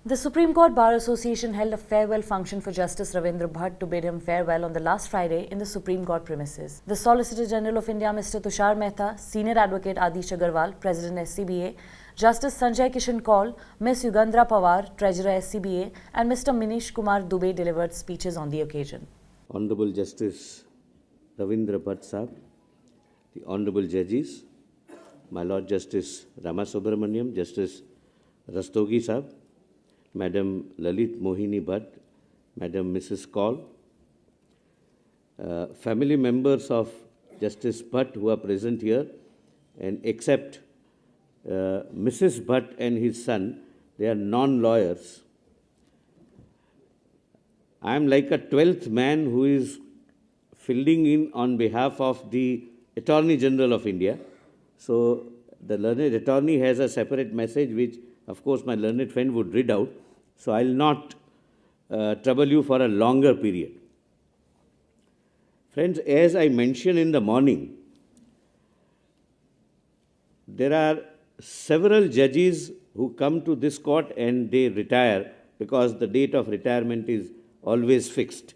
The Supreme Court Bar Association held a farewell function for Justice Ravindra Bhat to bid him farewell on the last Friday in the Supreme Court premises. The Solicitor General of India, Mr. Tushar Mehta, Senior Advocate Adish Agarwal, President SCBA, Justice Sanjay Kishan Kaul, Ms. Yugandhara Pawar, Treasurer SCBA, and Mr. Minish Kumar Dubey delivered speeches on the occasion. Honorable Justice Ravindra Bhat Sahab, the Honorable Judges, my Lord Justice Ramasubramaniam, Justice Rastogi Sahab, Madam Lalit Mohini Bhat, Madam Mrs. Kaul, family members of Justice Bhat who are present here, and except Mrs. Bhat and his son, they are non-lawyers. I am like a 12th man who is filling in on behalf of the Attorney General of India. So the learned attorney has a separate message which, of course, my learned friend would read out. So I will not trouble you for a longer period. Friends, as I mentioned in the morning, there are several judges who come to this court and they retire because the date of retirement is always fixed.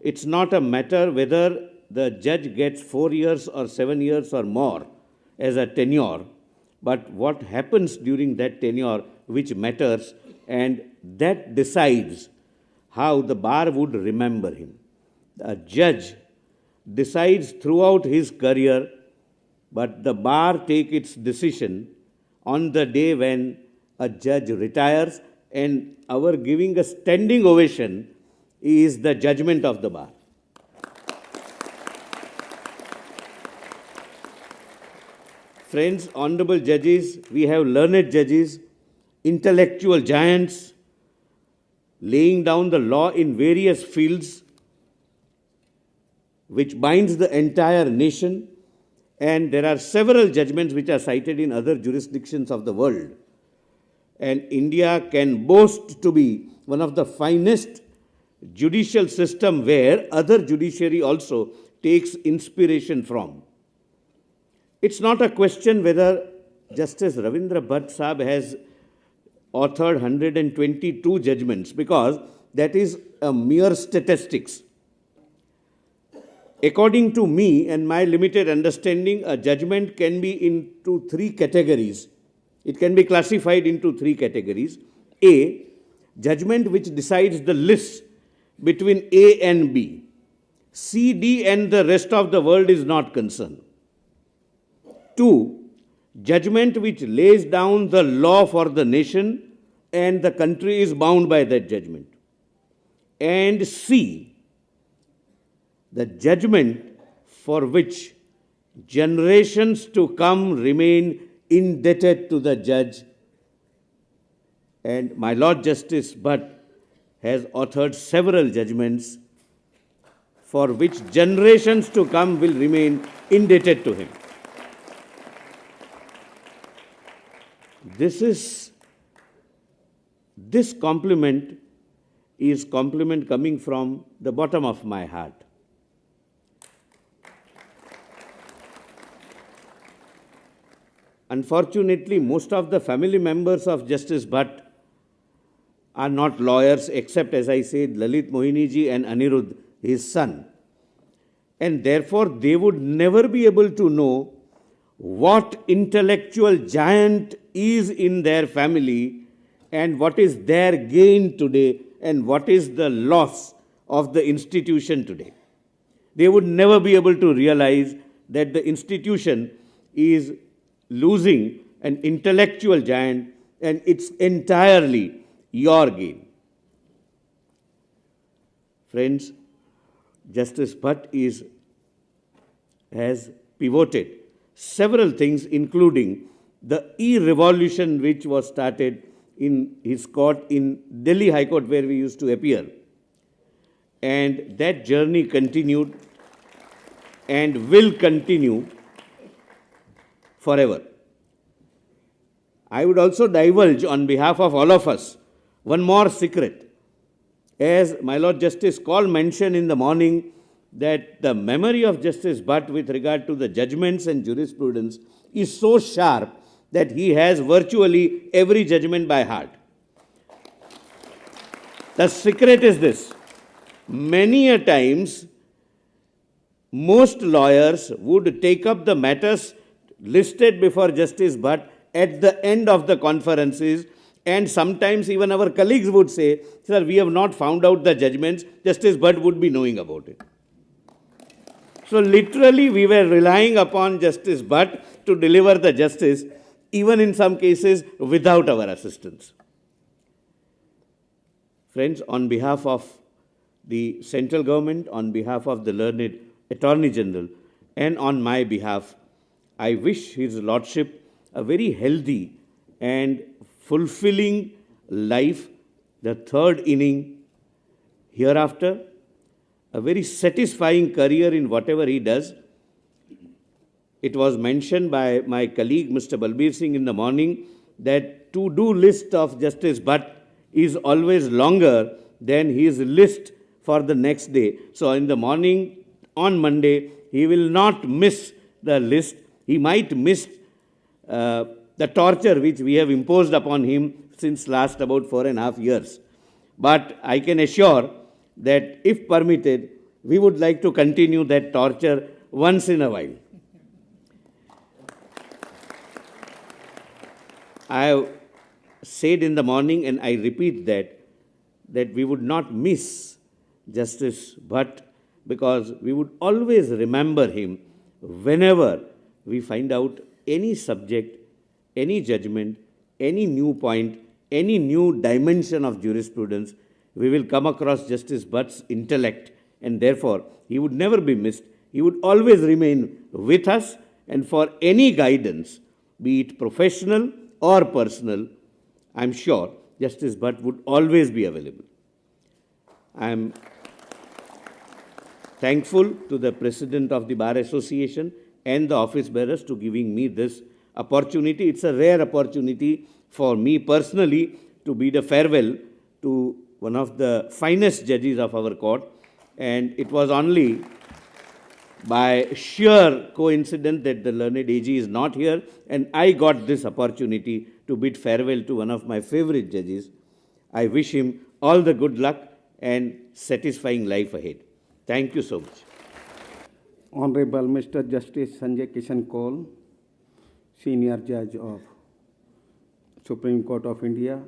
It's not a matter whether the judge gets 4 years or 7 years or more as a tenure, but what happens during that tenure which matters, and that decides how the bar would remember him. A judge decides throughout his career, but the bar takes its decision on the day when a judge retires, and our giving a standing ovation is the judgment of the bar. Friends, honorable judges, we have learned judges, intellectual giants, laying down the law in various fields which binds the entire nation, and there are several judgments which are cited in other jurisdictions of the world. And India can boast to be one of the finest judicial system where other judiciary also takes inspiration from. It's not a question whether Justice Ravindra Bhat Sahab has authored 122 judgments, because that is a mere statistics. According to me and my limited understanding, a judgment can be into 3 categories. It can be classified into 3 categories. A, judgment which decides the list between A and B. C, D and the rest of the world is not concerned. 2, judgment which lays down the law for the nation and the country is bound by that judgment. And C, the judgment for which generations to come remain indebted to the judge. And my Lord Justice Bhat has authored several judgments for which generations to come will remain indebted to him. This compliment is compliment coming from the bottom of my heart. Unfortunately, most of the family members of Justice Bhat are not lawyers, except, as I said, Lalit Mohini ji and Anirudh, his son. And therefore, they would never be able to know what intellectual giant is in their family and what is their gain today and what is the loss of the institution today. They would never be able to realize that the institution is losing an intellectual giant and it's entirely your gain. Friends, Justice Bhat has pivoted several things, including the e-revolution which was started in his court in Delhi High Court, where we used to appear. And that journey continued and will continue forever. I would also divulge on behalf of all of us one more secret. As my Lord Justice Kaul mentioned in the morning, that the memory of Justice Bhat with regard to the judgments and jurisprudence is so sharp that he has virtually every judgment by heart. The secret is this. Many a times, most lawyers would take up the matters listed before Justice Bhat at the end of the conferences, and sometimes even our colleagues would say, sir, we have not found out the judgments, Justice Bhat would be knowing about it. So literally we were relying upon Justice Bhat to deliver the justice, even in some cases without our assistance. Friends, on behalf of the central government, on behalf of the learned Attorney General, and on my behalf, I wish His Lordship a very healthy and fulfilling life, the third inning hereafter, a very satisfying career in whatever he does. It was mentioned by my colleague Mr. Balbir Singh in the morning that to-do list of Justice Bhat is always longer than his list for the next day. So in the morning, on Monday, he will not miss the list. He might miss the torture which we have imposed upon him since last about 4.5 years. But I can assure that if permitted, we would like to continue that torture once in a while. I have said in the morning, and I repeat that we would not miss Justice Bhat, because we would always remember him whenever we find out any subject, any judgment, any new point, any new dimension of jurisprudence. We will come across Justice Bhatt's intellect, and therefore he would never be missed. He would always remain with us, and for any guidance, be it professional or personal, I am sure Justice Bhat would always be available. I am thankful to the President of the Bar Association and the office bearers to giving me this opportunity. It's a rare opportunity for me personally to bid a farewell to one of the finest judges of our court, and it was only by sheer coincidence that the learned AG is not here, and I got this opportunity to bid farewell to one of my favorite judges. I wish him all the good luck and satisfying life ahead. Thank you so much. Honorable Mr. Justice Sanjay Kishan Kaul, Senior Judge of Supreme Court of India,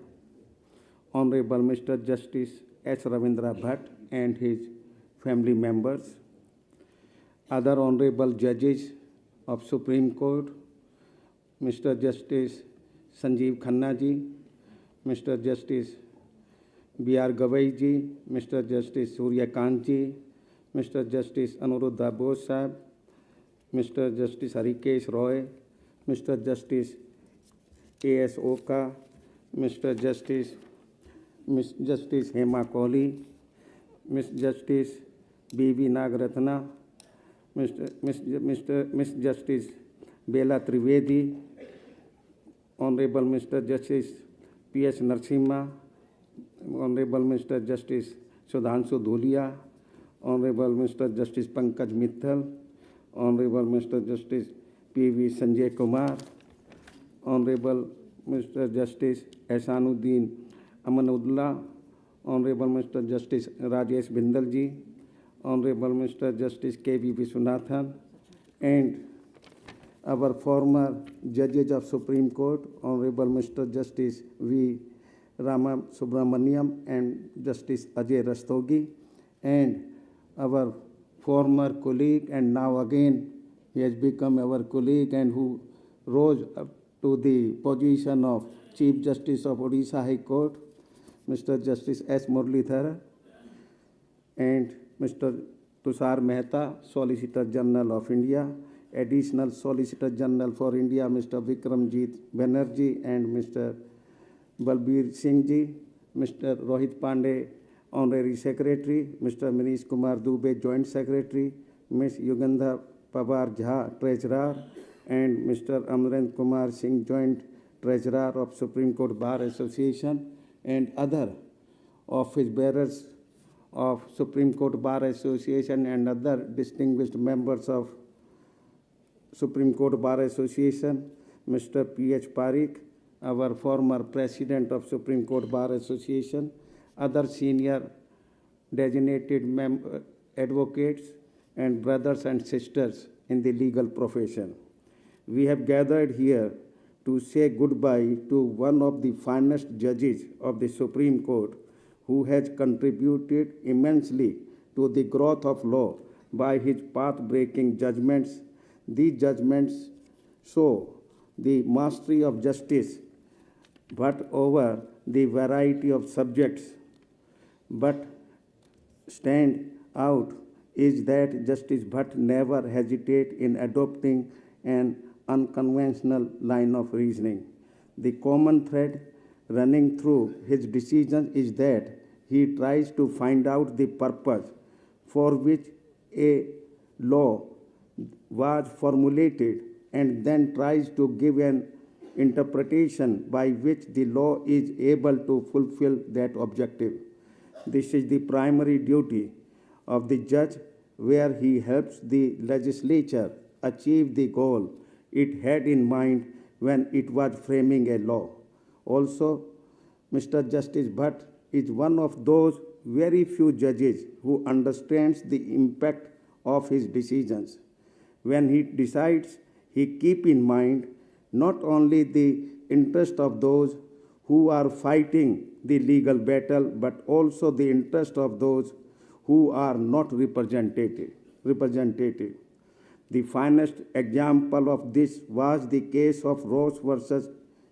Honorable Mr. Justice S. Ravindra Bhat and his family members, other Honorable Judges of Supreme Court, Mr. Justice Sanjeev Khanna ji, Mr. Justice B.R. Gavai ji, Mr. Justice Surya Kant ji, Mr. Justice Anuruddha Bose Sahab, Mr. Justice Harikesh Roy, Mr. Justice A.S. Oka, Mr. Justice Miss Justice Hema Kohli, Miss Justice B.V. Nagaratna, Miss Justice Bela Trivedi, Honorable Mr. Justice P.S. Narasimha, Honorable Mr. Justice Sudhanshu Dhulia, Honorable Mr. Justice Pankaj Mittal, Honorable Mr. Justice P.V. Sanjay Kumar, Honorable Mr. Justice Ehsanuddin Amanullah, Honorable Mr. Justice Rajesh Bindal ji, Honorable Mr. Justice K.V. Viswanathan, and our former judges of Supreme Court, Honorable Mr. Justice V. Rama Subramaniam and Justice Ajay Rastogi, and our former colleague, and now again he has become our colleague and who rose up to the position of Chief Justice of Odisha High Court, Mr. Justice S. Muralidhar, and Mr. Tushar Mehta, Solicitor General of India, Additional Solicitor General for India, Mr. Vikramjit Banerjee and Mr. Balbir Singh ji, Mr. Rohit Pandey, Honorary Secretary, Mr. Manish Kumar Dubey, Joint Secretary, Ms. Yugandha Pawar Jha, Treasurer, and Mr. Amrendra Kumar Singh, Joint Treasurer of Supreme Court Bar Association, and other office bearers of Supreme Court Bar Association and other distinguished members of Supreme Court Bar Association, Mr. P.H. Parikh, our former President of Supreme Court Bar Association, other senior designated advocates, and brothers and sisters in the legal profession. We have gathered here to say goodbye to one of the finest judges of the Supreme Court who has contributed immensely to the growth of law by his path-breaking judgments. These judgments show the mastery of justice Bhat over the variety of subjects, but stand out is that Justice Bhat never hesitated in adopting an unconventional line of reasoning. The common thread running through his decisions is that he tries to find out the purpose for which a law was formulated and then tries to give an interpretation by which the law is able to fulfill that objective. This is the primary duty of the judge, where he helps the legislature achieve the goal it had in mind when it was framing a law. Also, Mr. Justice Bhat is one of those very few judges who understands the impact of his decisions. When he decides, he keeps in mind not only the interest of those who are fighting the legal battle, but also the interest of those who are not representative. The finest example of this was the case of Ross versus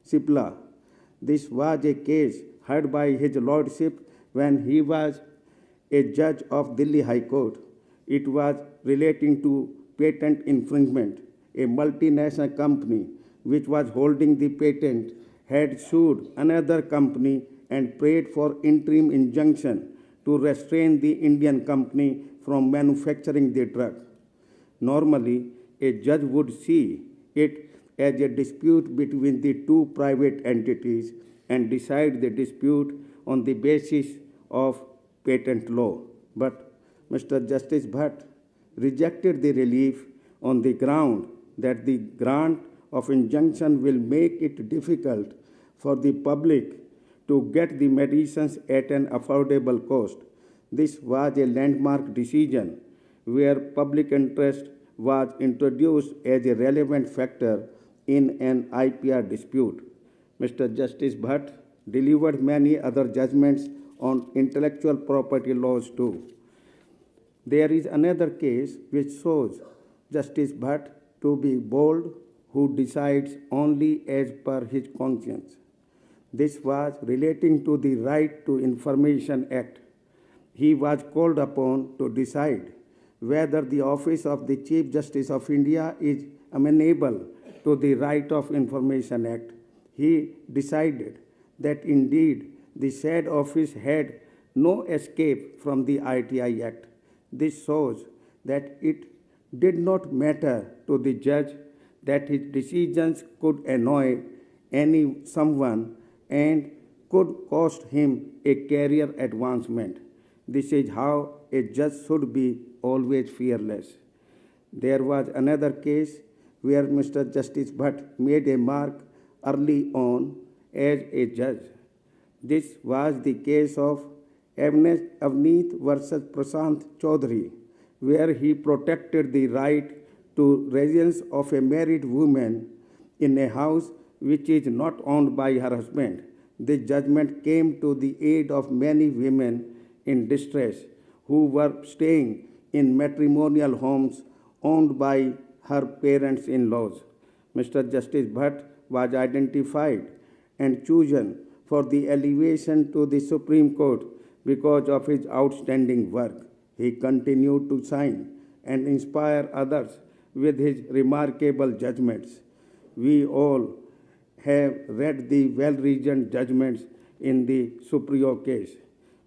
Sipla. This was a case heard by His Lordship when he was a judge of Delhi High Court. It was relating to patent infringement. A multinational company which was holding the patent had sued another company and prayed for interim injunction to restrain the Indian company from manufacturing the drug. Normally, a judge would see it as a dispute between the two private entities and decide the dispute on the basis of patent law. But Mr. Justice Bhat rejected the relief on the ground that the grant of injunction will make it difficult for the public to get the medicines at an affordable cost. This was a landmark decision where public interest was introduced as a relevant factor in an IPR dispute. Mr. Justice Bhat delivered many other judgments on intellectual property laws too. There is another case which shows Justice Bhat to be bold, who decides only as per his conscience. This was relating to the Right to Information Act. He was called upon to decide whether the office of the Chief Justice of India is amenable to the Right of Information Act. He decided that indeed the said office had no escape from the ITI Act. This shows that it did not matter to the judge that his decisions could annoy someone and could cost him a career advancement. This is how a judge should be, always fearless. There was another case where Mr. Justice Bhat made a mark early on as a judge. This was the case of Avneet versus Prashant Chaudhary, where he protected the right to residence of a married woman in a house which is not owned by her husband. This judgment came to the aid of many women in distress who were staying in matrimonial homes owned by her parents-in-laws. Mr. Justice Bhat was identified and chosen for the elevation to the Supreme Court because of his outstanding work. He continued to shine and inspire others with his remarkable judgments. We all have read the well-reasoned judgments in the Supreme case.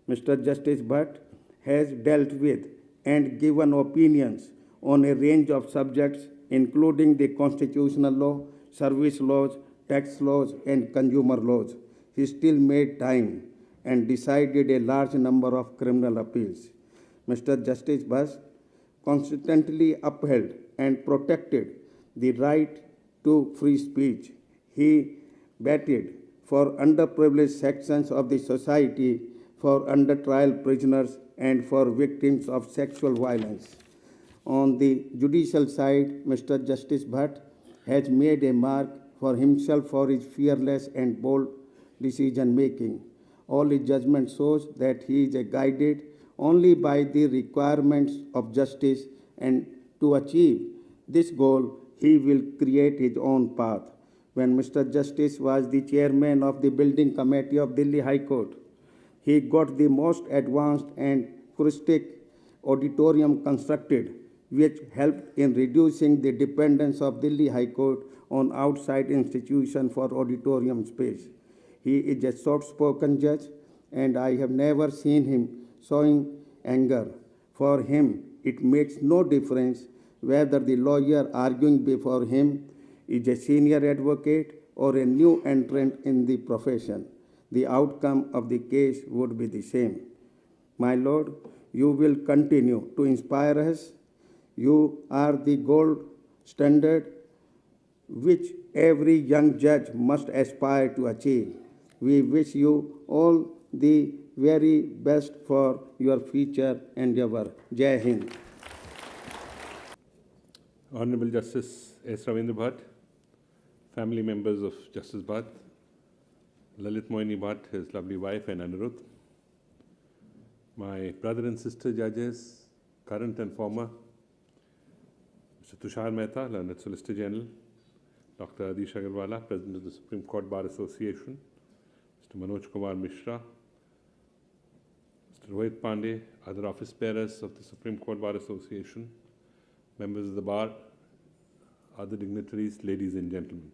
Mr. Justice Bhat has dealt with and given opinions on a range of subjects, including the constitutional law, service laws, tax laws, and consumer laws. He still made time and decided a large number of criminal appeals. Mr. Justice Bhat consistently upheld and protected the right to free speech. He battled for underprivileged sections of the society for under trial prisoners and for victims of sexual violence. On the judicial side, Mr. Justice Bhat has made a mark for himself for his fearless and bold decision making. All his judgment shows that he is guided only by the requirements of justice, and to achieve this goal, he will create his own path. When Mr. Justice was the chairman of the Building Committee of Delhi High Court, he got the most advanced and futuristic auditorium constructed, which helped in reducing the dependence of Delhi High Court on outside institutions for auditorium space. He is a soft-spoken judge, and I have never seen him showing anger. For him, it makes no difference whether the lawyer arguing before him is a senior advocate or a new entrant in the profession. The outcome of the case would be the same. My Lord, you will continue to inspire us. You are the gold standard which every young judge must aspire to achieve. We wish you all the very best for your future endeavor. Jai Hind. Honorable Justice S. Ravindra Bhat, family members of Justice Bhat, Lalit Moini Bhat, his lovely wife, and Anirudh, my brother and sister judges, current and former, Mr. Tushar Mehta, Learned Solicitor General, Dr. Adish Agarwala, President of the Supreme Court Bar Association, Mr. Manoj Kumar Mishra, Mr. Rohit Pandey, other office bearers of the Supreme Court Bar Association, members of the bar, other dignitaries, ladies and gentlemen.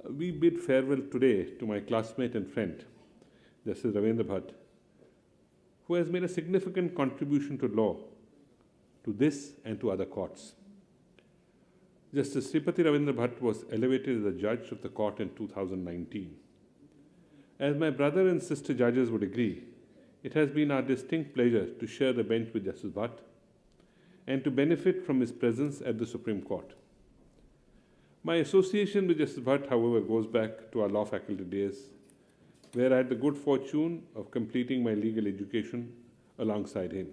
We bid farewell today to my classmate and friend, Justice Ravindra Bhat, who has made a significant contribution to law, to this and to other courts. Justice Sripati Ravindra Bhat was elevated as a judge of the court in 2019. As my brother and sister judges would agree, it has been our distinct pleasure to share the bench with Justice Bhat and to benefit from his presence at the Supreme Court. My association with Justice Bhat, however, goes back to our law faculty days, where I had the good fortune of completing my legal education alongside him.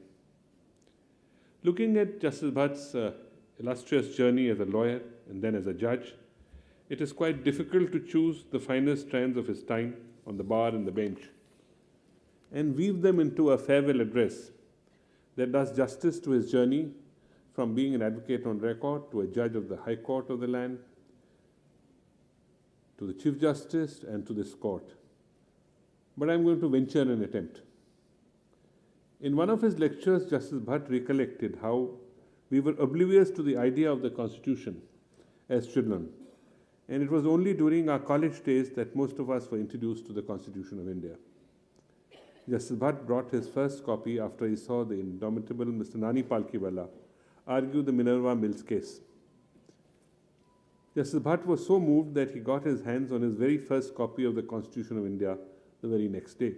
Looking at Justice Bhat's illustrious journey as a lawyer and then as a judge, it is quite difficult to choose the finest strands of his time on the bar and the bench and weave them into a farewell address that does justice to his journey from being an advocate on record to a judge of the High Court of the land, to the Chief Justice and to this court. But I'm going to venture an attempt. In one of his lectures, Justice Bhat recollected how we were oblivious to the idea of the Constitution as children, and it was only during our college days that most of us were introduced to the Constitution of India. Justice Bhat brought his first copy after he saw the indomitable Mr. Nani Palkiwala argue the Minerva Mills case. Justice Bhat was so moved that he got his hands on his very first copy of the Constitution of India the very next day.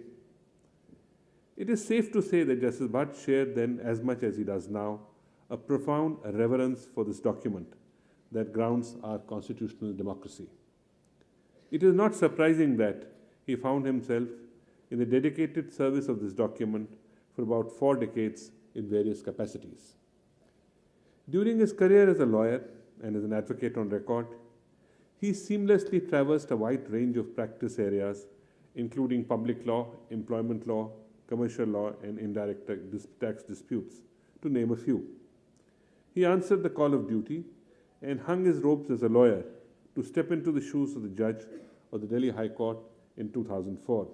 It is safe to say that Justice Bhat shared then, as much as he does now, a profound reverence for this document that grounds our constitutional democracy. It is not surprising that he found himself in the dedicated service of this document for about 4 decades in various capacities. During his career as a lawyer and as an advocate on record, he seamlessly traversed a wide range of practice areas, including public law, employment law, commercial law, and indirect tax disputes, to name a few. He answered the call of duty and hung his robes as a lawyer to step into the shoes of the judge of the Delhi High Court in 2004.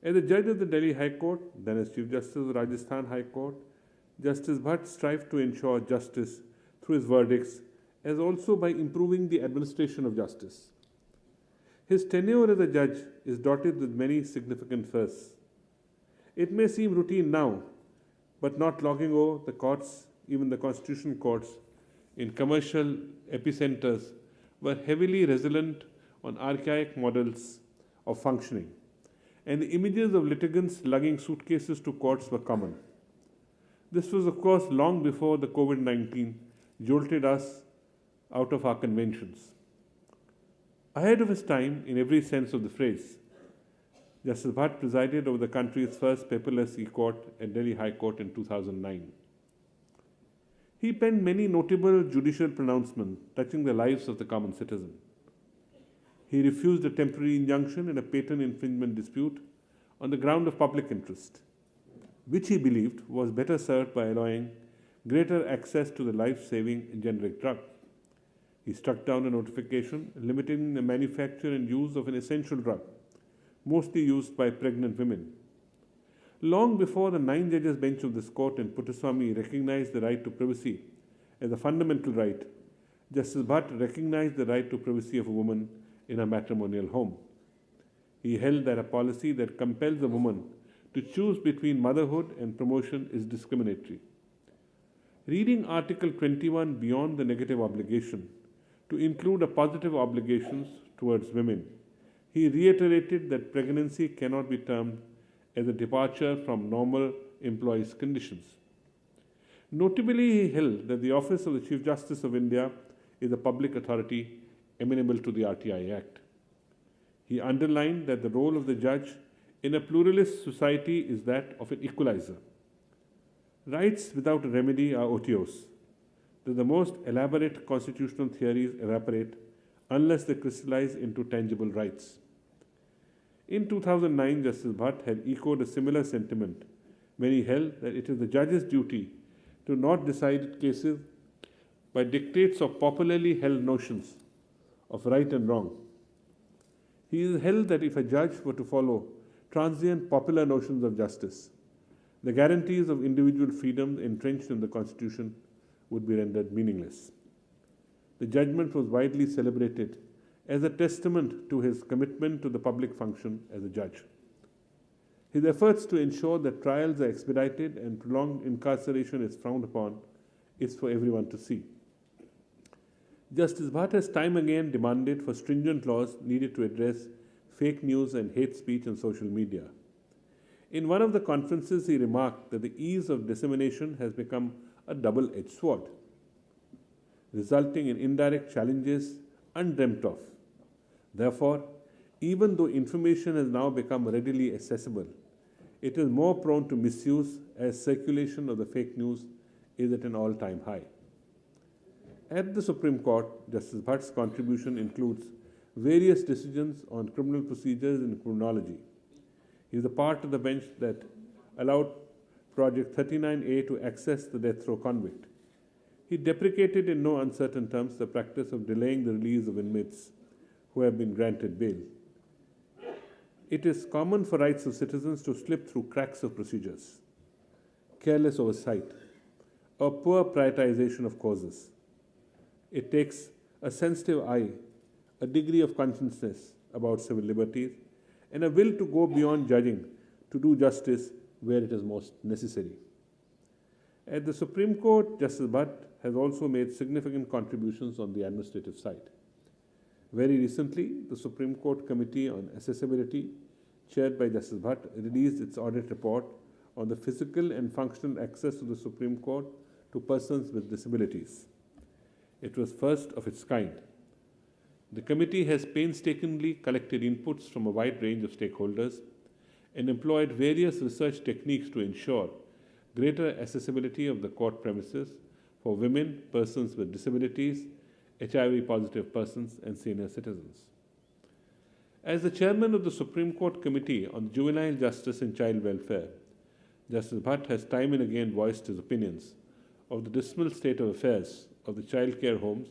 As a judge of the Delhi High Court, then as Chief Justice of the Rajasthan High Court, Justice Bhat strived to ensure justice through his verdicts, as also by improving the administration of justice. His tenure as a judge is dotted with many significant firsts. It may seem routine now, but not long ago, the courts, even the constitutional courts, in commercial epicenters were heavily resilient on archaic models of functioning, and the images of litigants lugging suitcases to courts were common. This was, of course, long before the COVID-19 jolted us out of our conventions. Ahead of his time, in every sense of the phrase, Justice Bhat presided over the country's first paperless e-court at Delhi High Court in 2009. He penned many notable judicial pronouncements touching the lives of the common citizen. He refused a temporary injunction in a patent infringement dispute on the ground of public interest, which he believed was better served by allowing greater access to the life-saving generic drug. He struck down a notification limiting the manufacture and use of an essential drug, mostly used by pregnant women. Long before the 9 judges bench of this court in Puttaswamy recognized the right to privacy as a fundamental right, Justice Bhat recognized the right to privacy of a woman in her matrimonial home. He held that a policy that compels a woman to choose between motherhood and promotion is discriminatory. Reading Article 21 beyond the negative obligation to include a positive obligations towards women, he reiterated that pregnancy cannot be termed as a departure from normal employees' conditions. Notably, he held that the office of the Chief Justice of India is a public authority amenable to the RTI Act. He underlined that the role of the judge in a pluralist society is that of an equalizer. Rights without a remedy are otiose, that the most elaborate constitutional theories evaporate unless they crystallize into tangible rights. In 2009, Justice Bhat had echoed a similar sentiment when he held that it is the judge's duty to not decide cases by dictates of popularly held notions of right and wrong. He has held that if a judge were to follow transient popular notions of justice, the guarantees of individual freedom entrenched in the Constitution would be rendered meaningless. The judgment was widely celebrated as a testament to his commitment to the public function as a judge. His efforts to ensure that trials are expedited and prolonged incarceration is frowned upon is for everyone to see. Justice Bhat has time again demanded for stringent laws needed to address fake news and hate speech on social media. In one of the conferences, he remarked that the ease of dissemination has become a double-edged sword, resulting in indirect challenges undreamt of. Therefore, even though information has now become readily accessible, it is more prone to misuse as circulation of the fake news is at an all-time high. At the Supreme Court, Justice Bhatt's contribution includes various decisions on criminal procedures and criminology. He is a part of the bench that allowed Project 39A to access the death row convict. He deprecated in no uncertain terms the practice of delaying the release of inmates who have been granted bail. It is common for rights of citizens to slip through cracks of procedures, careless oversight, or poor prioritization of causes. It takes a sensitive eye, a degree of consciousness about civil liberties, and a will to go beyond judging to do justice where it is most necessary. At the Supreme Court, Justice Bhat has also made significant contributions on the administrative side. Very recently, the Supreme Court Committee on Accessibility, chaired by Justice Bhat, released its audit report on the physical and functional access to the Supreme Court to persons with disabilities. It was first of its kind. The committee has painstakingly collected inputs from a wide range of stakeholders and employed various research techniques to ensure greater accessibility of the court premises for women, persons with disabilities, HIV-positive persons, and senior citizens. As the chairman of the Supreme Court Committee on Juvenile Justice and Child Welfare, Justice Bhat has time and again voiced his opinions of the dismal state of affairs of the child care homes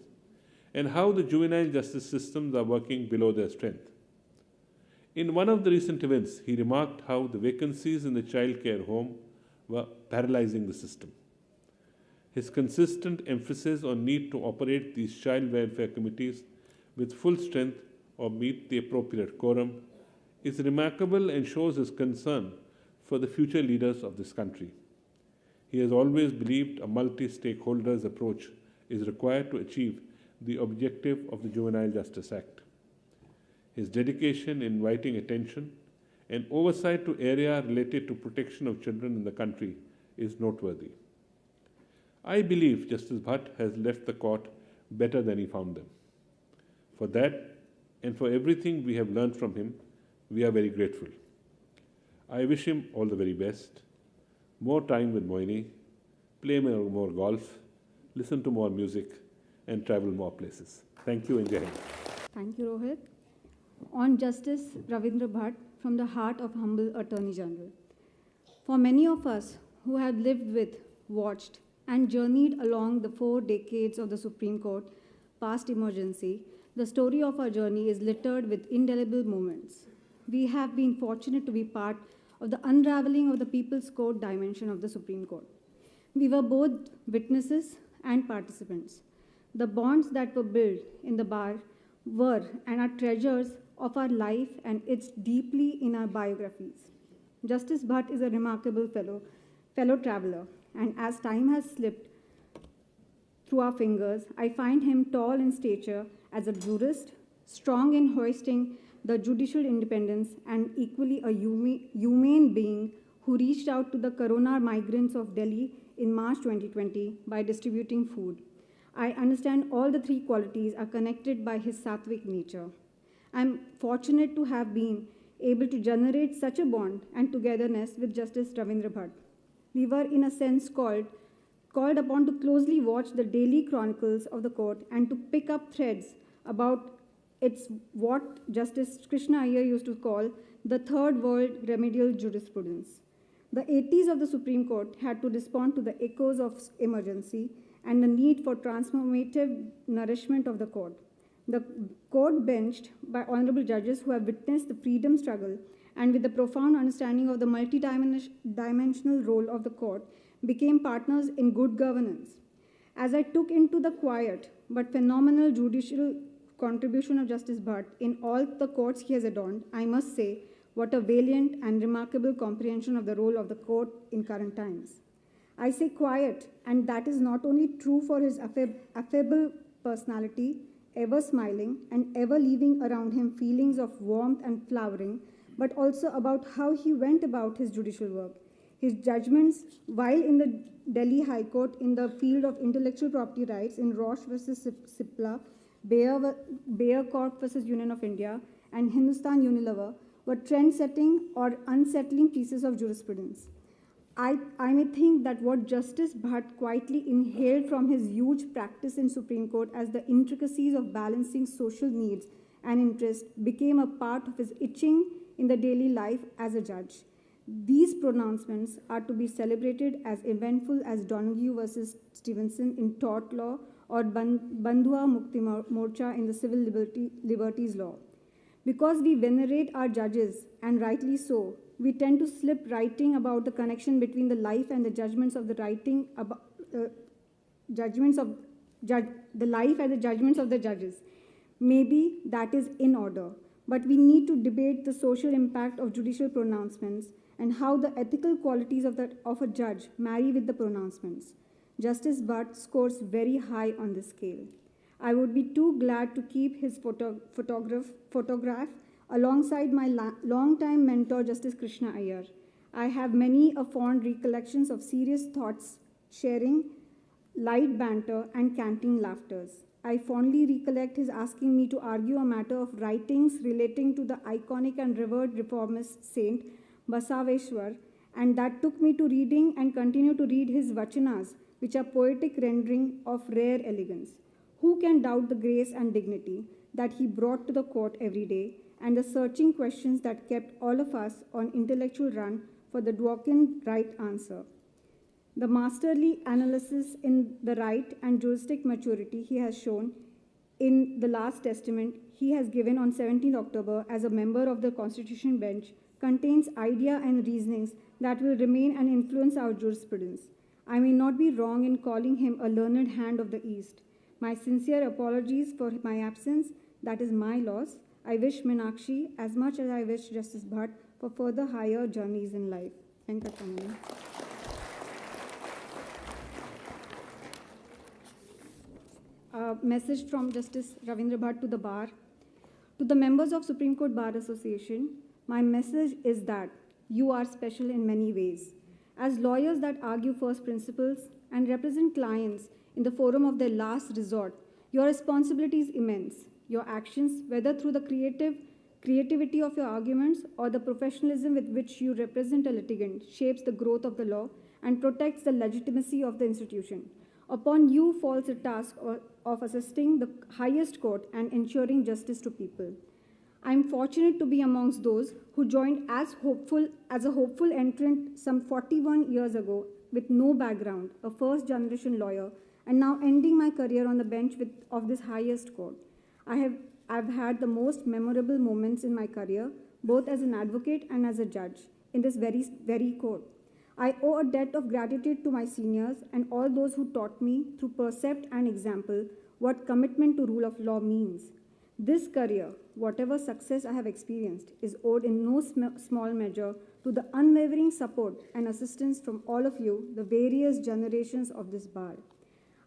and how the juvenile justice systems are working below their strength. In one of the recent events, he remarked how the vacancies in the child care home were paralyzing the system. His consistent emphasis on need to operate these child welfare committees with full strength or meet the appropriate quorum is remarkable and shows his concern for the future leaders of this country. He has always believed a multi-stakeholders approach is required to achieve the objective of the Juvenile Justice Act. His dedication in inviting attention and oversight to areas related to protection of children in the country is noteworthy. I believe Justice Bhat has left the court better than he found them. For that, and for everything we have learned from him, we are very grateful. I wish him all the very best. More time with Moini, play more golf, listen to more music, and travel more places. Thank you and Jai Hind. Thank you, Rohit. On Justice Ravindra Bhat, from the heart of humble Attorney General. For many of us who have lived with, watched, and journeyed along the 4 decades of the Supreme Court past emergency, the story of our journey is littered with indelible moments. We have been fortunate to be part of the unraveling of the People's Court dimension of the Supreme Court. We were both witnesses and participants. The bonds that were built in the bar were and are treasures of our life, and it's deeply in our biographies. Justice Bhat is a remarkable fellow traveler, and as time has slipped through our fingers, I find him tall in stature as a jurist, strong in hoisting the judicial independence, and equally a humane being who reached out to the corona migrants of Delhi in March 2020 by distributing food. I understand all the 3 qualities are connected by his sattvic nature. I'm fortunate to have been able to generate such a bond and togetherness with Justice Ravindra Bhat. We were, in a sense, called upon to closely watch the daily chronicles of the court and to pick up threads about what Justice Krishna Iyer used to call the third world remedial jurisprudence. The 80s of the Supreme Court had to respond to the echoes of emergency and the need for transformative nourishment of the court. The court, benched by honorable judges who have witnessed the freedom struggle and with a profound understanding of the multi-dimensional role of the court, became partners in good governance. As I took into the quiet but phenomenal judicial contribution of Justice Bhat in all the courts he has adorned, I must say, what a valiant and remarkable comprehension of the role of the court in current times. I say quiet, and that is not only true for his affable personality, ever smiling and ever leaving around him feelings of warmth and flowering, but also about how he went about his judicial work. His judgments, while in the Delhi High Court in the field of intellectual property rights in Roche versus Cipla, Bayer Corp versus Union of India, and Hindustan Unilever, were trend-setting or unsettling pieces of jurisprudence. I may think that what Justice Bhat quietly inhaled from his huge practice in Supreme Court as the intricacies of balancing social needs and interests became a part of his itching in the daily life as a judge. These pronouncements are to be celebrated as eventful as Donoghue versus Stevenson in tort law or Bandhua Mukti Morcha in the civil liberties law. Because we venerate our judges, and rightly so, we tend to slip writing about the connection between the life and the judgments of the life and the judgments of the judges. Maybe that is in order, but we need to debate the social impact of judicial pronouncements and how the ethical qualities of a judge marry with the pronouncements. Justice Bhat scores very high on this scale. I would be too glad to keep his photograph alongside my long-time mentor, Justice Krishna Iyer. I have many fond recollections of serious thoughts, sharing, light banter, and canting laughters. I fondly recollect his asking me to argue a matter of writings relating to the iconic and revered reformist saint Basaveshwar, and that took me to reading and continue to read his vachanas, which are poetic rendering of rare elegance. Who can doubt the grace and dignity that he brought to the court every day, and the searching questions that kept all of us on intellectual run for the Dworkin right answer? The masterly analysis in the right and juristic maturity he has shown in the last testament he has given on 17th October as a member of the Constitution Bench contains idea and reasonings that will remain and influence our jurisprudence. I may not be wrong in calling him a learned hand of the East. My sincere apologies for my absence. That is my loss. I wish Meenakshi as much as I wish Justice Bhat for further higher journeys in life. Venkatamani. A message from Justice Ravindra Bhat to the bar. To the members of Supreme Court Bar Association, my message is that you are special in many ways. As lawyers that argue first principles and represent clients in the forum of their last resort, your responsibility is immense. Your actions, whether through the creative creativity of your arguments, or the professionalism with which you represent a litigant shapes the growth of the law and protects the legitimacy of the institution. Upon you falls the task of assisting the highest court and ensuring justice to people. I am fortunate to be amongst those who joined as a hopeful entrant some 41 years ago with no background, a first-generation lawyer, and now ending my career on the bench of this highest court. I've had the most memorable moments in my career, both as an advocate and as a judge, in this very court. I owe a debt of gratitude to my seniors and all those who taught me through percept and example what commitment to rule of law means. This career, whatever success I have experienced, is owed in no small measure to the unwavering support and assistance from all of you, the various generations of this bar.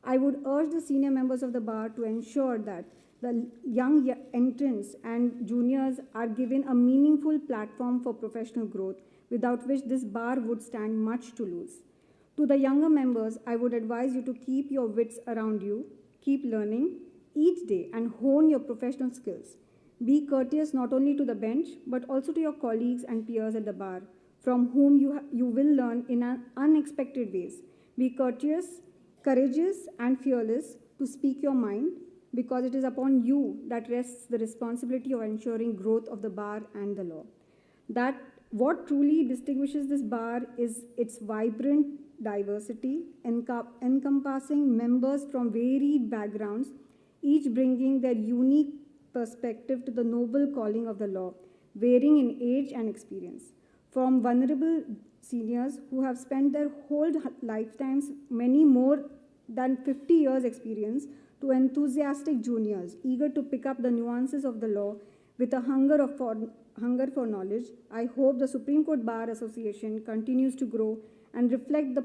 I would urge the senior members of the bar to ensure that the young entrants and juniors are given a meaningful platform for professional growth, without which this bar would stand much to lose. To the younger members, I would advise you to keep your wits around you, keep learning each day, and hone your professional skills. Be courteous not only to the bench, but also to your colleagues and peers at the bar, from whom you will learn in unexpected ways. Be courteous, courageous, and fearless to speak your mind, because it is upon you that rests the responsibility of ensuring growth of the bar and the law. That what truly distinguishes this bar is its vibrant diversity, encompassing members from varied backgrounds, each bringing their unique perspective to the noble calling of the law, varying in age and experience. From vulnerable seniors who have spent their whole lifetimes, many more than 50 years experience, to enthusiastic juniors eager to pick up the nuances of the law with a hunger for knowledge, I hope the Supreme Court Bar Association continues to grow and reflect the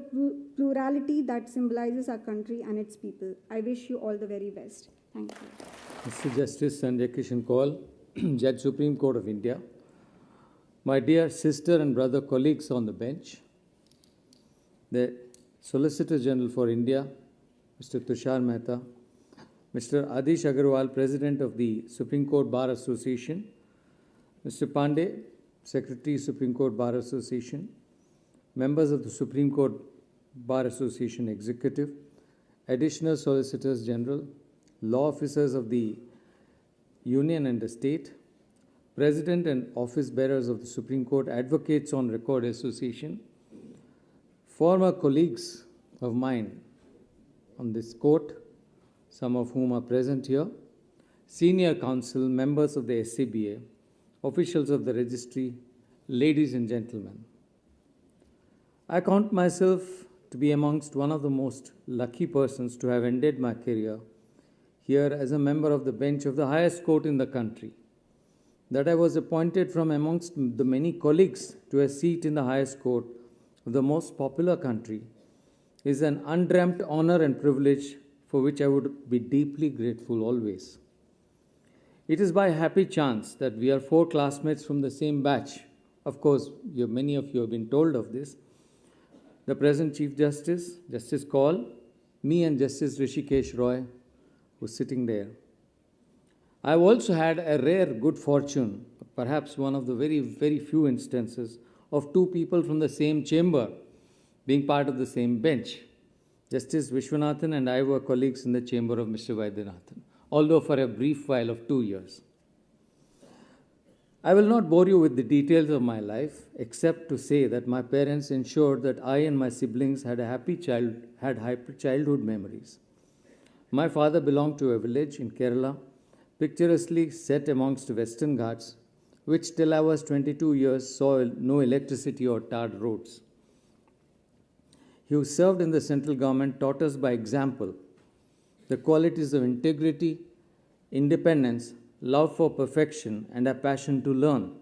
plurality that symbolizes our country and its people. I wish you all the very best. Thank you. Mr. Justice Sanjay Kishan Kaul, Judge Supreme Court of India, my dear sister and brother colleagues on the bench, the Solicitor General for India, Mr. Tushar Mehta, Mr. Adish Agarwal, President of the Supreme Court Bar Association, Mr. Pandey, Secretary, Supreme Court Bar Association, members of the Supreme Court Bar Association Executive, Additional Solicitors General, law officers of the Union and the State, President and office bearers of the Supreme Court Advocates on Record Association, former colleagues of mine on this court, some of whom are present here, senior counsel, members of the SCBA, officials of the registry, ladies and gentlemen. I count myself to be amongst one of the most lucky persons to have ended my career here as a member of the bench of the highest court in the country. That I was appointed from amongst the many colleagues to a seat in the highest court of the most popular country is an undreamt honor and privilege for which I would be deeply grateful always. It is by happy chance that we are 4 classmates from the same batch. Of course, many of you have been told of this. The present Chief Justice, Justice Kaul, me and Justice Rishikesh Roy, who's sitting there. I have also had a rare good fortune, perhaps one of the very, very few instances, of 2 people from the same chamber being part of the same bench. Justice Vishwanathan and I were colleagues in the chamber of Mr. Vaidyanathan, although for a brief while of 2 years. I will not bore you with the details of my life, except to say that my parents ensured that I and my siblings had happy childhood memories. My father belonged to a village in Kerala, picturesquely set amongst the Western Ghats, which till I was 22 years saw no electricity or tarred roads. He who served in the central government taught us by example the qualities of integrity, independence, love for perfection, and a passion to learn.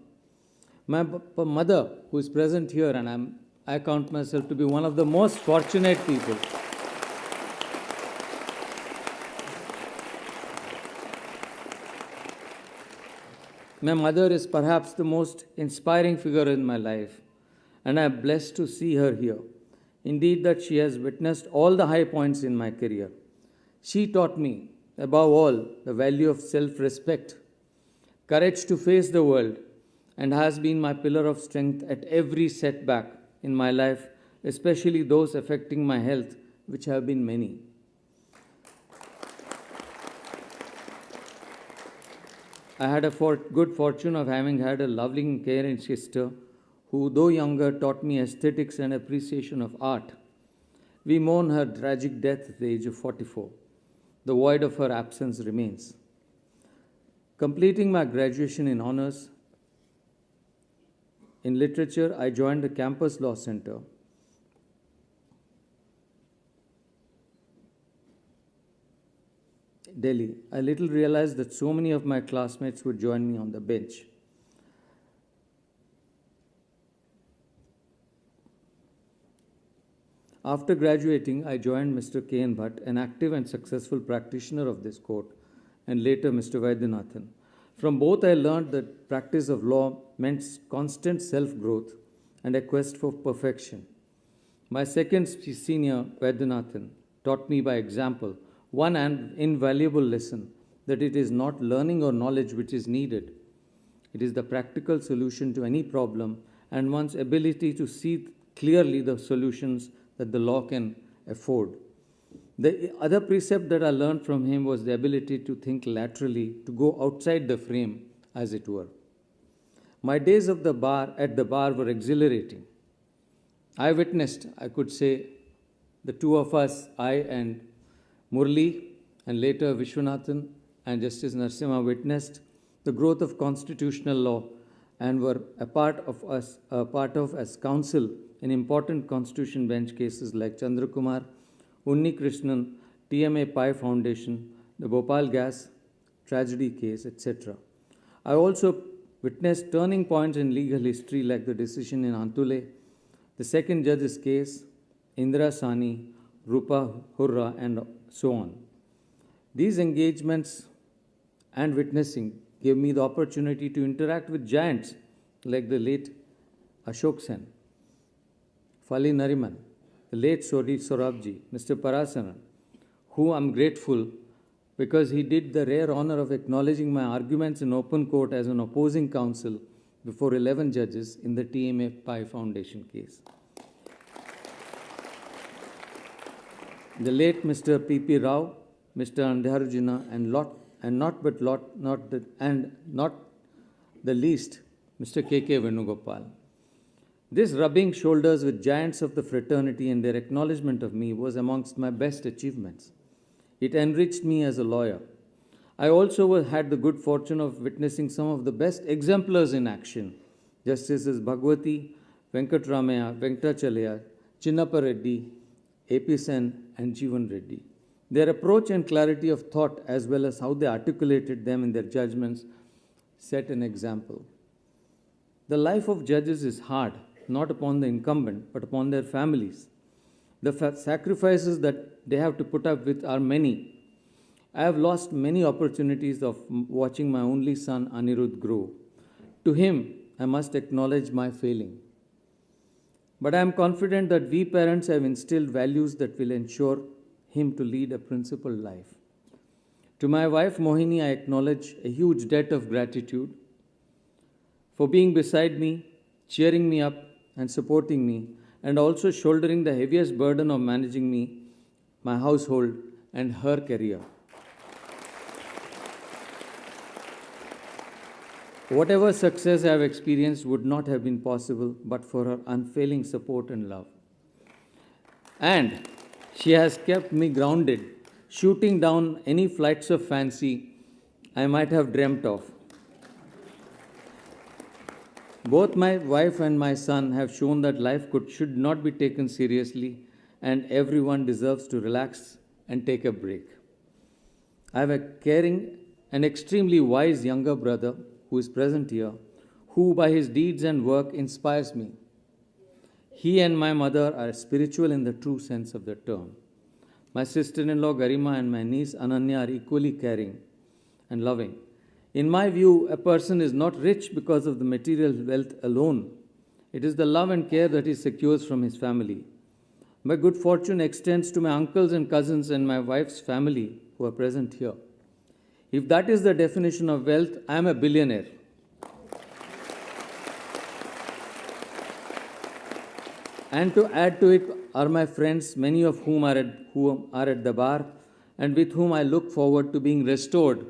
My mother, who is present here, and I count myself to be one of the most fortunate people. My mother is perhaps the most inspiring figure in my life, and I am blessed to see her here. Indeed, that she has witnessed all the high points in my career. She taught me, above all, the value of self-respect, courage to face the world, and has been my pillar of strength at every setback in my life, especially those affecting my health, which have been many. I had a good fortune of having had a lovely and caring sister who, though younger, taught me aesthetics and appreciation of art. We mourn her tragic death at the age of 44. The void of her absence remains. Completing my graduation in honors in literature, I joined the Campus Law Center. Delhi. I little realized that so many of my classmates would join me on the bench. After graduating, I joined Mr. K.N. Bhat, an active and successful practitioner of this court, and later Mr. Vaidyanathan. From both, I learned that practice of law meant constant self-growth and a quest for perfection. My second senior, Vaidyanathan, taught me by example one invaluable lesson, that it is not learning or knowledge which is needed. It is the practical solution to any problem and one's ability to see clearly the solutions that the law can afford. The other precept that I learned from him was the ability to think laterally, to go outside the frame, as it were. My days at the bar were exhilarating. I witnessed, I could say, the two of us, I and Murli, and later Vishwanathan and Justice Narasimha, witnessed the growth of constitutional law and were a part of as counsel in important constitution bench cases like Chandrakumar, Unni Krishnan, TMA Pi Foundation, the Bhopal gas tragedy case, etc. I also witnessed turning points in legal history like the decision in Antule, the second judge's case, Indira Sani, Rupa Hurra, and so on. These engagements and witnessing gave me the opportunity to interact with giants like the late Ashok Sen, Fali Nariman, the late Sori Sorabji, Mr. Parasaran, who I'm grateful because he did the rare honor of acknowledging my arguments in open court as an opposing counsel before 11 judges in the TMA Pi Foundation case. The late Mr. P.P. Rao, Mr. Andharujina, and not the least, Mr. K.K. Venugopal. This rubbing shoulders with giants of the fraternity and their acknowledgement of me was amongst my best achievements. It enriched me as a lawyer. I also had the good fortune of witnessing some of the best exemplars in action, Justices Bhagwati, Venkatramaya, Venkatachalaya, Chinnappa Reddy, A.P. Sen, and Jeevan Reddy. Their approach and clarity of thought, as well as how they articulated them in their judgments, set an example. The life of judges is hard, not upon the incumbent, but upon their families. The sacrifices that they have to put up with are many. I have lost many opportunities of watching my only son, Anirudh, grow. To him, I must acknowledge my failing. But I am confident that we parents have instilled values that will ensure him to lead a principled life. To my wife, Mohini, I acknowledge a huge debt of gratitude for being beside me, cheering me up, and supporting me, and also shouldering the heaviest burden of managing me, my household, and her career. Whatever success I have experienced would not have been possible but for her unfailing support and love. And she has kept me grounded, shooting down any flights of fancy I might have dreamt of. Both my wife and my son have shown that life should not be taken seriously and everyone deserves to relax and take a break. I have a caring and extremely wise younger brother who is present here, who by his deeds and work inspires me. He and my mother are spiritual in the true sense of the term. My sister-in-law Garima and my niece Ananya are equally caring and loving. In my view, a person is not rich because of the material wealth alone. It is the love and care that he secures from his family. My good fortune extends to my uncles and cousins and my wife's family who are present here. If that is the definition of wealth, I am a billionaire. And to add to it are my friends, many of whom are at the bar, and with whom I look forward to being restored,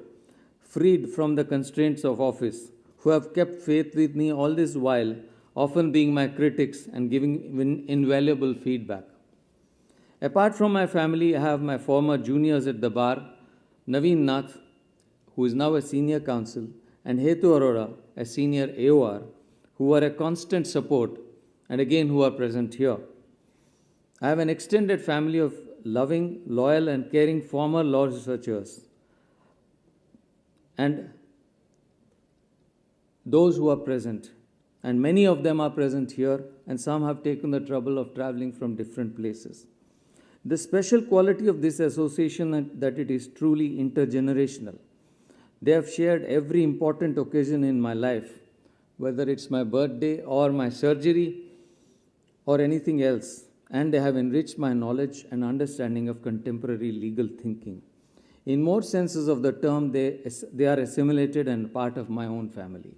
freed from the constraints of office, who have kept faith with me all this while, often being my critics and giving invaluable feedback. Apart from my family, I have my former juniors at the bar, Naveen Nath, who is now a senior counsel, and Hetu Arora, a senior AOR, who are a constant support and again who are present here. I have an extended family of loving, loyal, and caring former law researchers and those who are present. And many of them are present here, and some have taken the trouble of traveling from different places. The special quality of this association is that it is truly intergenerational. They have shared every important occasion in my life, whether it's my birthday or my surgery or anything else, and they have enriched my knowledge and understanding of contemporary legal thinking. In more senses of the term, they are assimilated and part of my own family.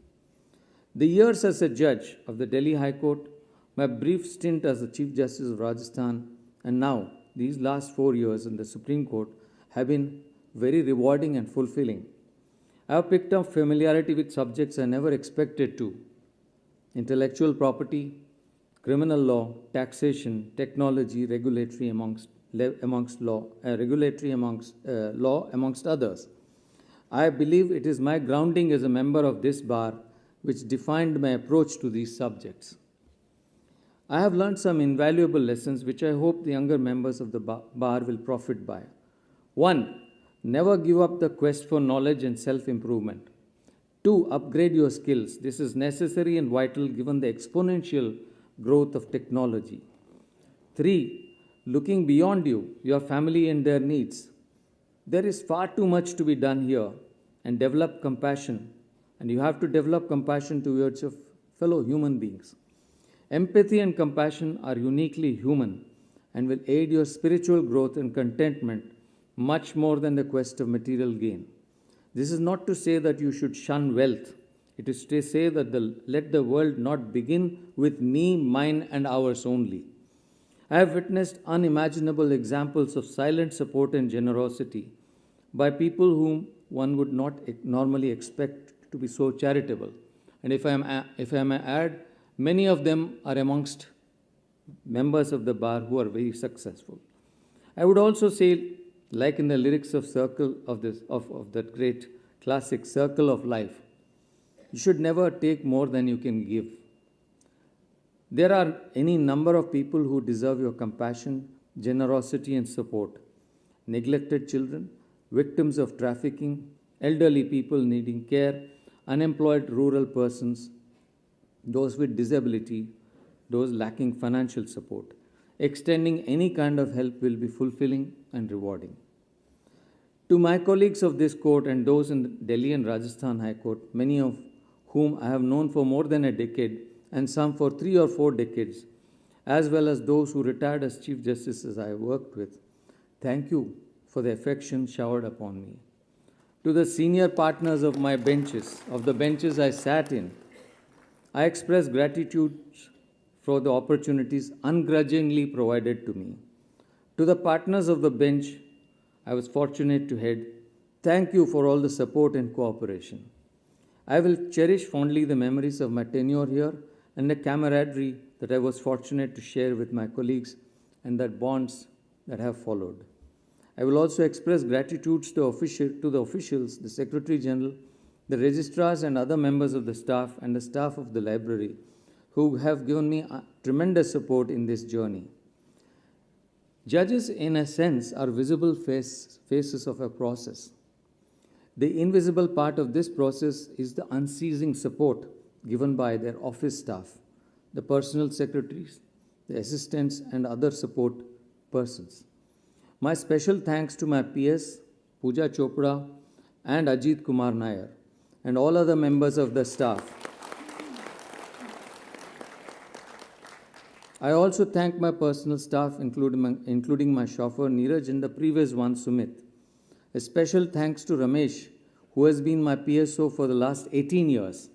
The years as a judge of the Delhi High Court, my brief stint as the Chief Justice of Rajasthan, and now these last 4 years in the Supreme Court have been very rewarding and fulfilling. I have picked up familiarity with subjects I never expected to: intellectual property, criminal law, taxation, technology, regulatory amongst law, amongst others. I believe it is my grounding as a member of this bar which defined my approach to these subjects. I have learned some invaluable lessons which I hope the younger members of the bar will profit by. 1. Never give up the quest for knowledge and self-improvement. 2. Upgrade your skills. This is necessary and vital given the exponential growth of technology. 3. Looking beyond you, your family and their needs. There is far too much to be done here, and develop compassion. And you have to develop compassion towards your fellow human beings. Empathy and compassion are uniquely human and will aid your spiritual growth and contentment much more than the quest of material gain. This is not to say that you should shun wealth. It is to say that let the world not begin with me, mine, and ours only. I have witnessed unimaginable examples of silent support and generosity by people whom one would not normally expect to be so charitable. And if I may add, many of them are amongst members of the bar who are very successful. I would also say, like in the lyrics of that great classic Circle of Life, you should never take more than you can give. There are any number of people who deserve your compassion, generosity, and support. Neglected children, victims of trafficking, elderly people needing care, unemployed rural persons, those with disability, those lacking financial support. Extending any kind of help will be fulfilling and rewarding. To my colleagues of this court and those in Delhi and Rajasthan High Court, many of whom I have known for more than a decade and some for 3 or 4 decades, as well as those who retired as Chief Justices I worked with, thank you for the affection showered upon me. To the senior partners of my benches, of the benches I sat in, I express gratitude for the opportunities ungrudgingly provided to me. To the partners of the bench I was fortunate to head, thank you for all the support and cooperation. I will cherish fondly the memories of my tenure here and the camaraderie that I was fortunate to share with my colleagues and the bonds that have followed. I will also express gratitude to the officials, the Secretary General, the registrars and other members of the staff and the staff of the library who have given me tremendous support in this journey. Judges, in a sense, are visible faces of a process. The invisible part of this process is the unceasing support given by their office staff, the personal secretaries, the assistants, and other support persons. My special thanks to my PS, Pooja Chopra, and Ajit Kumar Nair, and all other members of the staff. I also thank my personal staff, including my chauffeur Neeraj and the previous one, Sumit. A special thanks to Ramesh, who has been my PSO for the last 18 years,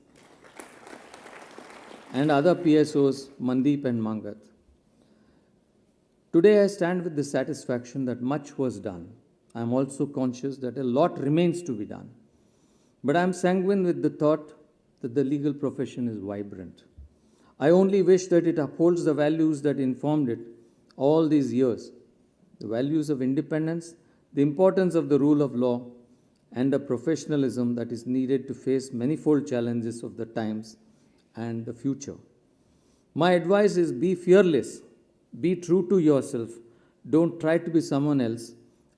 and other PSOs, Mandeep and Mangat. Today I stand with the satisfaction that much was done. I am also conscious that a lot remains to be done. But I am sanguine with the thought that the legal profession is vibrant. I only wish that it upholds the values that informed it all these years, the values of independence, the importance of the rule of law, and the professionalism that is needed to face manifold challenges of the times and the future. My advice is be fearless, be true to yourself, don't try to be someone else,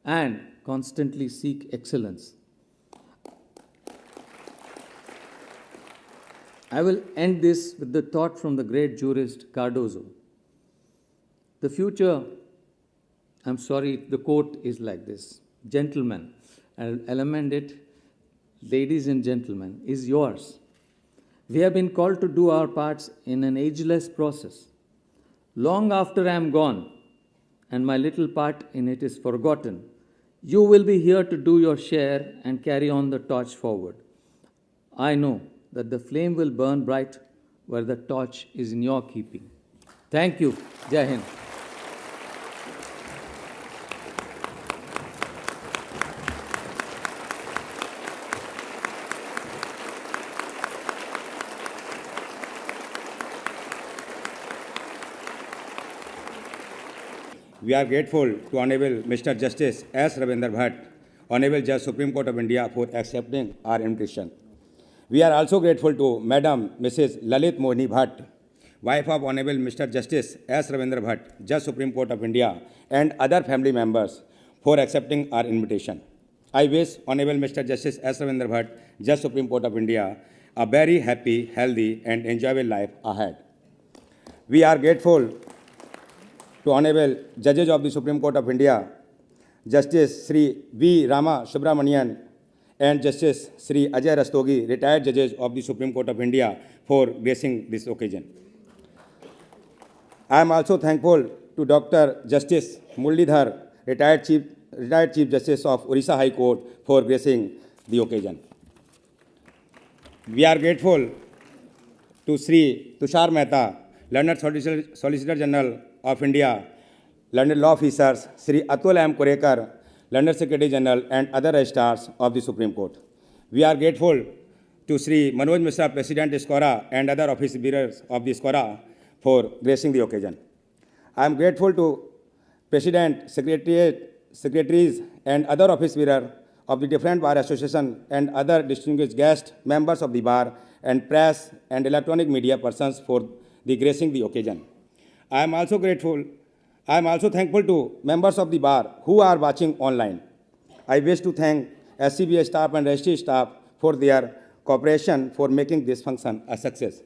and constantly seek excellence. I will end this with the thought from the great jurist Cardozo. The future, I'm sorry, the quote is like this: gentlemen, I'll amend it, ladies and gentlemen, is yours. We have been called to do our parts in an ageless process. Long after I am gone and my little part in it is forgotten, you will be here to do your share and carry on the torch forward. I know that the flame will burn bright where the torch is in your keeping. Thank you. Jai Hind. We are grateful to Honorable Mr. Justice S. Ravindra Bhat, Honorable Judge Supreme Court of India, for accepting our invitation. We are also grateful to Madam Mrs. Lalit Mohini Bhat, wife of Honorable Mr. Justice S. Ravindra Bhat, Judge Supreme Court of India, and other family members for accepting our invitation. I wish Honorable Mr. Justice S. Ravindra Bhat, Judge Supreme Court of India, a very happy, healthy, and enjoyable life ahead. We are grateful to Honorable Judges of the Supreme Court of India, Justice Sri V. Rama Subramanian and Justice Sri Ajay Rastogi, retired judges of the Supreme Court of India, for gracing this occasion. I am also thankful to Dr. Justice Muralidhar, retired Chief Justice of Orissa High Court, for gracing the occasion. We are grateful to Sri Tushar Mehta, learned Solicitor General of India, learned law officers, Sri Atul M. Kurekar, learned Secretary General, and other registrars of the Supreme Court. We are grateful to Sri Manoj Mishra, President SCORA, and other office bearers of the SCORA for gracing the occasion. I am grateful to President, Secretaries, and other office bearers of the different bar associations and other distinguished guests, members of the bar, and press and electronic media persons for the gracing the occasion. I am also thankful to members of the bar who are watching online. I wish to thank SCBA staff and registry staff for their cooperation for making this function a success.